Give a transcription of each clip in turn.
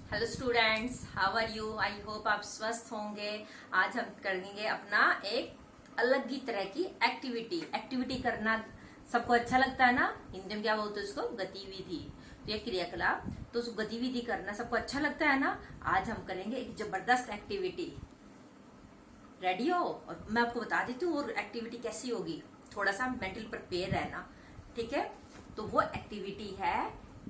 Hello students, how are you? I hope आप स्वस्थ होंगे। आज हम करेंगे अपना एक अलग ही तरह की एक्टिविटी करना सबको अच्छा लगता है ना। हिंदी में क्या बोलते हैं उसको? गतिविधि। तो ये क्रियाकलाप, तो उस गतिविधि करना सबको अच्छा लगता है ना। आज हम करेंगे एक जबरदस्त एक्टिविटी। रेडी हो? और मैं आपको बता देती हूँ और एक्टिविटी कैसी होगी। थोड़ा सा मेंटल प्रिपेयर रहना, ठीक है। तो वो एक्टिविटी है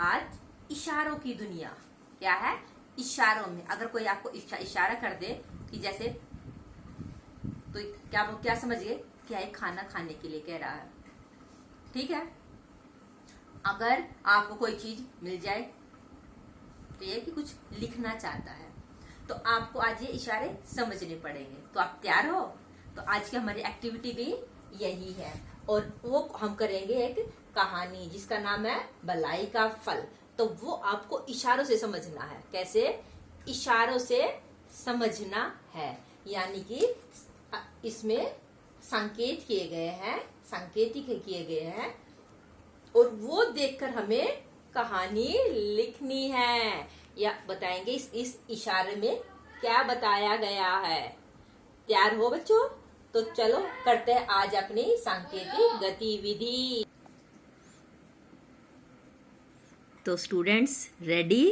आज इशारों की दुनिया। क्या है? इशारों में। अगर कोई आपको इशारा कर दे कि जैसे, तो क्या वो क्या समझिए? क्या ये खाना खाने के लिए कह रहा है, ठीक है। अगर आपको कोई चीज मिल जाए तो ये कि कुछ लिखना चाहता है, तो आपको आज ये इशारे समझने पड़ेंगे। तो आप तैयार हो? तो आज की हमारी एक्टिविटी भी यही है, और वो हम करेंगे एक कहानी जिसका नाम है बलाई का फल। तो वो आपको इशारों से समझना है। कैसे? इशारों से समझना है, यानी कि इसमें संकेत किए गए हैं, सांकेतिक किए गए हैं, और वो देखकर हमें कहानी लिखनी है, या बताएंगे इस इशारे में क्या बताया गया है। तैयार हो बच्चों? तो चलो करते हैं आज अपनी सांकेतिक गतिविधि। तो स्टूडेंट्स रेडी?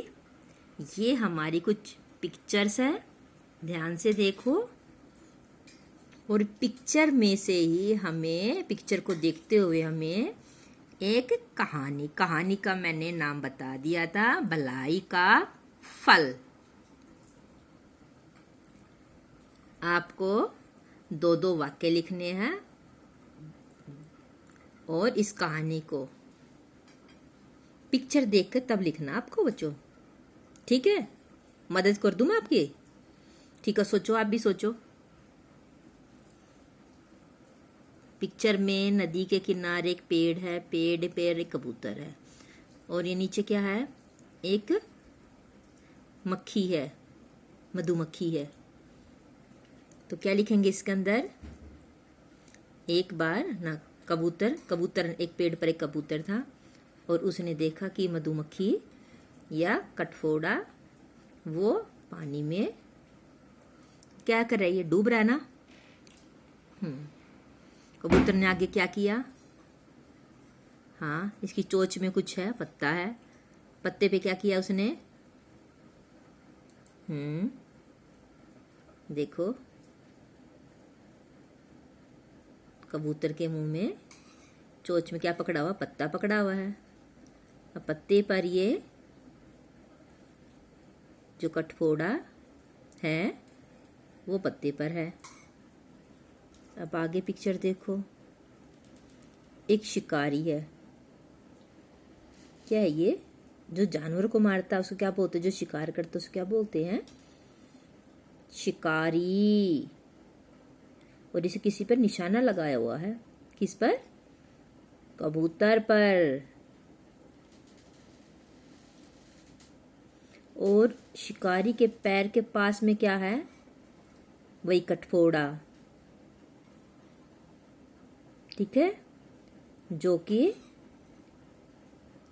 ये हमारी कुछ पिक्चर्स है, ध्यान से देखो। और पिक्चर में से ही हमें, पिक्चर को देखते हुए हमें एक कहानी का मैंने नाम बता दिया था, भलाई का फल। आपको दो दो वाक्य लिखने हैं और इस कहानी को पिक्चर देखकर तब लिखना आपको बच्चों, ठीक है। मदद कर दूं मैं आपकी? ठीक है, सोचो, आप भी सोचो। पिक्चर में नदी के किनारे एक पेड़ है, पेड़ पे एक कबूतर है, और ये नीचे क्या है? एक मक्खी है, मधुमक्खी है। तो क्या लिखेंगे इसके अंदर? एक बार ना कबूतर एक पेड़ पर एक कबूतर था, और उसने देखा कि मधुमक्खी या कटफोड़ा वो पानी में क्या कर रही है? डूब रहा है ना। कबूतर ने आगे क्या किया? हाँ, इसकी चोंच में कुछ है, पत्ता है, पत्ते पे क्या किया उसने? देखो, कबूतर के मुंह में चोंच में क्या पकड़ा हुआ? पत्ता पकड़ा हुआ है। अब पत्ते पर ये जो कटफोड़ा है वो पत्ते पर है। अब आगे पिक्चर देखो, एक शिकारी है। क्या है ये? जो जानवर को मारता है उसको क्या बोलते हैं? जो शिकार करता है उसको क्या बोलते हैं? शिकारी। और इसे किसी पर निशाना लगाया हुआ है। किस पर? कबूतर पर। और शिकारी के पैर के पास में क्या है? वही कटफोड़ा, ठीक है, जो कि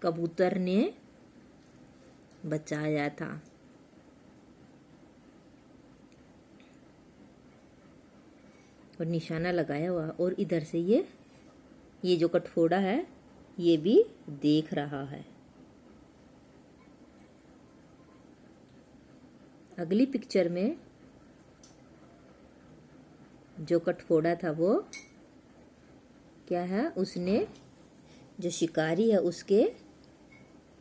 कबूतर ने बचाया था। और निशाना लगाया हुआ, और इधर से ये जो कटफोड़ा है ये भी देख रहा है। अगली पिक्चर में जो कटफोड़ा था वो क्या है? उसने, जो शिकारी है उसके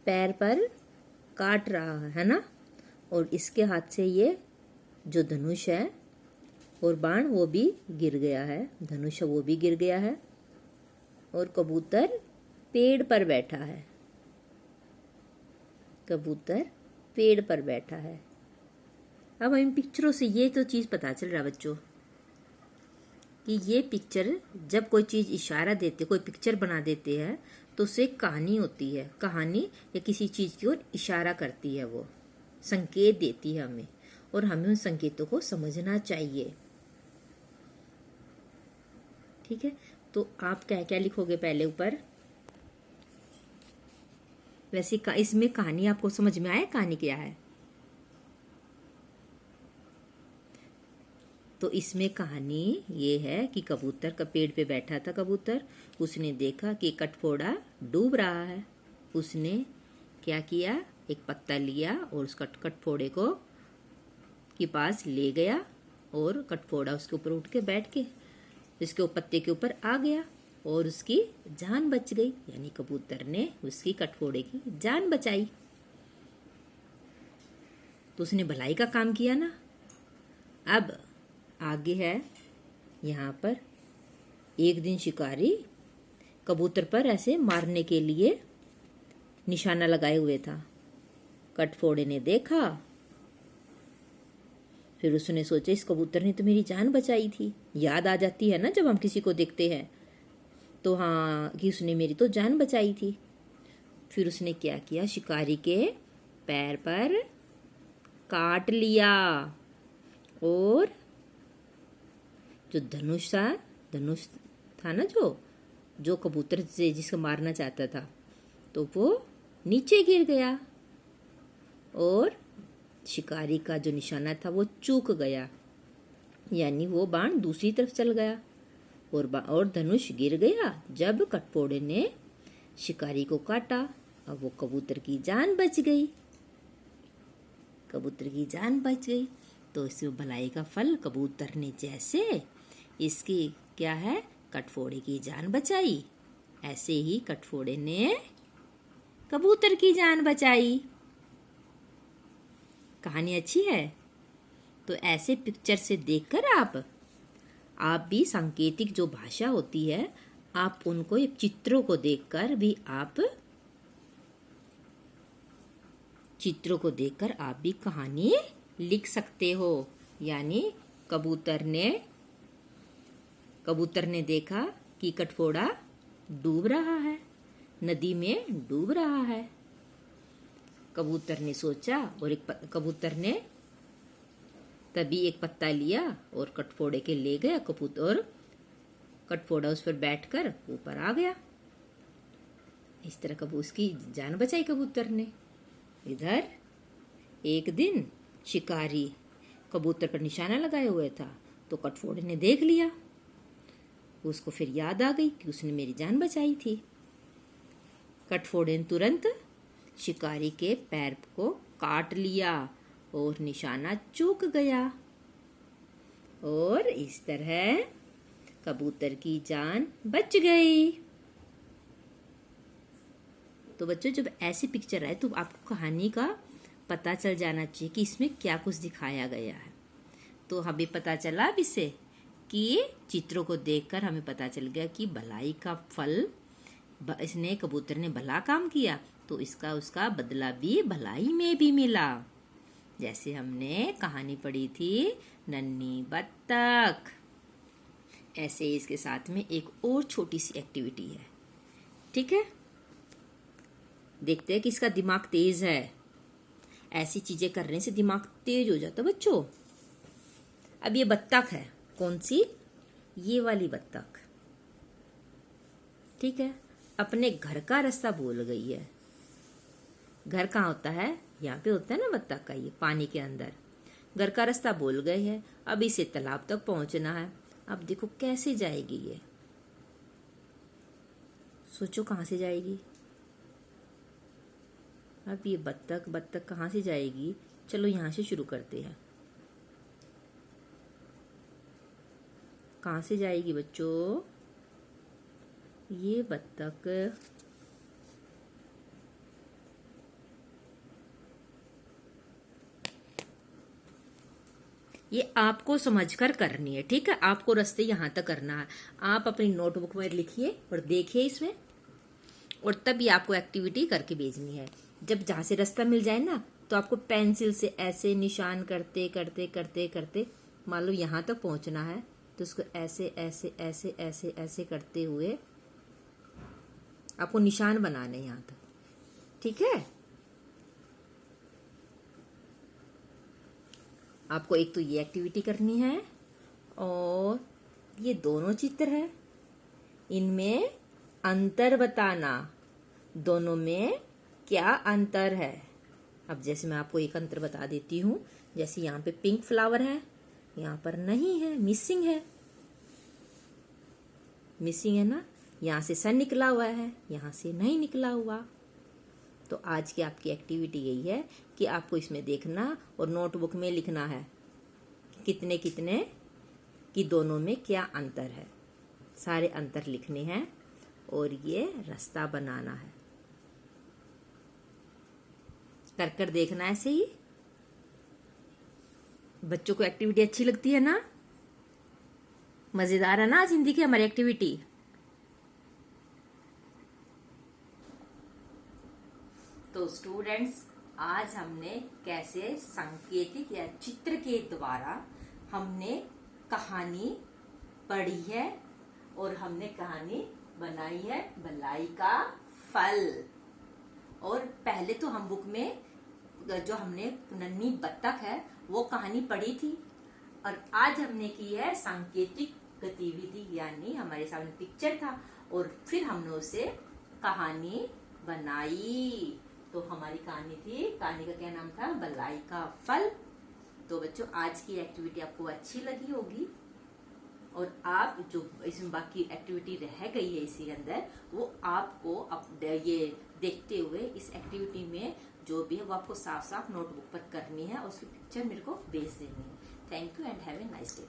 पैर पर काट रहा है ना। और इसके हाथ से ये जो धनुष है और बाण वो भी गिर गया है, धनुष वो भी गिर गया है, और कबूतर पेड़ पर बैठा है। कबूतर पेड़ पर बैठा है। अब इन पिक्चरों से ये तो चीज पता चल रहा बच्चों कि ये पिक्चर, जब कोई चीज इशारा देते, कोई पिक्चर बना देते हैं, तो उससे कहानी होती है। कहानी या किसी चीज की ओर इशारा करती है, वो संकेत देती है हमें, और हमें उन संकेतों को समझना चाहिए, ठीक है। तो आप क्या क्या लिखोगे पहले ऊपर? वैसे इसमें कहानी आपको समझ में आया? कहानी क्या है? तो इसमें कहानी ये है कि कबूतर का पेड़ पे बैठा था कबूतर, उसने देखा कि कटफोड़ा डूब रहा है। उसने क्या किया, एक पत्ता लिया और उस कटफोड़े को के पास ले गया और कटफोड़ा उसके ऊपर उठ के बैठ के उसके पत्ते के ऊपर आ गया और उसकी जान बच गई। यानी कबूतर ने उसकी कटफोड़े की जान बचाई। तो उसने भलाई का काम किया ना। अब आगे है यहाँ पर, एक दिन शिकारी कबूतर पर ऐसे मारने के लिए निशाना लगाए हुए था। कटफोड़े ने देखा, फिर उसने सोचा इस कबूतर ने तो मेरी जान बचाई थी। याद आ जाती है ना जब हम किसी को देखते हैं तो हाँ कि उसने मेरी तो जान बचाई थी। फिर उसने क्या किया, शिकारी के पैर पर काट लिया और जो धनुष था ना, जो कबूतर से जिसको मारना चाहता था, तो वो नीचे गिर गया और शिकारी का जो निशाना था वो चूक गया। यानी वो बाण दूसरी तरफ चल गया और धनुष गिर गया जब कटफोड़े ने शिकारी को काटा। अब वो कबूतर की जान बच गई। कबूतर की जान बच गई तो इसमें भलाई का फल कबूतर ने जैसे इसकी क्या है, कटफोड़े की जान बचाई, ऐसे ही कटफोड़े ने कबूतर की जान बचाई। कहानी अच्छी है। तो ऐसे पिक्चर से देखकर आप भी सांकेतिक जो भाषा होती है, आप उनको चित्रों को देखकर भी आप भी कहानी लिख सकते हो। यानी कबूतर ने देखा कि कटफोड़ा डूब रहा है, नदी में डूब रहा है। कबूतर ने सोचा और कबूतर ने तभी एक पत्ता लिया और कटफोड़े के ले गया और कटफोड़ा उस पर बैठकर ऊपर आ गया। इस तरह उसकी जान बचाई कबूतर ने। इधर एक दिन शिकारी कबूतर पर निशाना लगाए हुए था तो कटफोड़े ने देख लिया। उसको फिर याद आ गई कि उसने मेरी जान बचाई थी। कटफोड़े ने तुरंत शिकारी के पैर को काट लिया और निशाना चूक गया और इस तरह कबूतर की जान बच गई। तो बच्चों, जब ऐसी पिक्चर आए तो आपको कहानी का पता चल जाना चाहिए कि इसमें क्या कुछ दिखाया गया है। तो हमें पता चला अब इससे कि चित्रों को देखकर हमें पता चल गया कि भलाई का फल, इसने कबूतर ने भला काम किया तो उसका बदला भी भलाई में भी मिला। जैसे हमने कहानी पढ़ी थी नन्ही बत्तख, ऐसे इसके साथ में एक और छोटी सी एक्टिविटी है। ठीक है, देखते हैं कि इसका दिमाग तेज है। ऐसी चीजें करने से दिमाग तेज हो जाता है बच्चों। अब ये बत्तख है, कौन सी, ये वाली बत्तख, ठीक है, अपने घर का रास्ता भूल गई है। घर कहाँ होता है, यहाँ पे होता है ना बत्तख का, ये पानी के अंदर। घर का रास्ता भूल गए है, अब इसे तालाब तक पहुंचना है। अब देखो कैसे जाएगी ये, सोचो कहाँ से जाएगी। अब ये बत्तख कहाँ से जाएगी, चलो यहाँ से शुरू करते हैं। कहाँ से जाएगी बच्चों, ये बत्तख ये आपको समझकर करनी है। ठीक है, आपको रास्ते यहाँ तक करना है। आप अपनी नोटबुक में लिखिए और देखिए इसमें, और तब ये आपको एक्टिविटी करके भेजनी है। जब जहाँ से रास्ता मिल जाए ना, तो आपको पेंसिल से ऐसे निशान करते करते करते करते, मान लो यहाँ तक पहुँचना है, तो उसको ऐसे ऐसे ऐसे ऐसे ऐसे करते हुए आपको निशान बनाने यहाँ तक। ठीक है, आपको एक तो ये एक्टिविटी करनी है, और ये दोनों चित्र है, इनमें अंतर बताना, दोनों में क्या अंतर है। अब जैसे मैं आपको एक अंतर बता देती हूँ, जैसे यहाँ पे पिंक फ्लावर है, यहाँ पर नहीं है, मिसिंग है, मिसिंग है ना। यहाँ से सन निकला हुआ है, यहाँ से नहीं निकला हुआ। तो आज की आपकी एक्टिविटी यही है कि आपको इसमें देखना और नोटबुक में लिखना है कितने कितने कि दोनों में क्या अंतर है। सारे अंतर लिखने हैं और ये रास्ता बनाना है। कर कर देखना ऐसे ही। बच्चों को एक्टिविटी अच्छी लगती है ना, मजेदार है ना आज हिंदी की हमारी एक्टिविटी। तो स्टूडेंट्स, आज हमने कैसे सांकेतिक या चित्र के द्वारा हमने कहानी पढ़ी है और हमने कहानी बनाई है भलाई का फल। और पहले तो हम बुक में जो हमने नन्ही बत्तख है वो कहानी पढ़ी थी, और आज हमने की है सांकेतिक गतिविधि, यानी हमारे सामने पिक्चर था और फिर हमने उसे कहानी बनाई। तो हमारी कहानी थी, कहानी का क्या नाम था, भलाई का फल। तो बच्चों, आज की एक्टिविटी आपको अच्छी लगी होगी और आप जो इसमें बाकी एक्टिविटी रह गई है इसी अंदर, वो आपको ये देखते हुए इस एक्टिविटी में जो भी है वो आपको साफ साफ नोटबुक पर करनी है और उसकी पिक्चर मेरे को भेज देनी है। Thank you and have a nice day.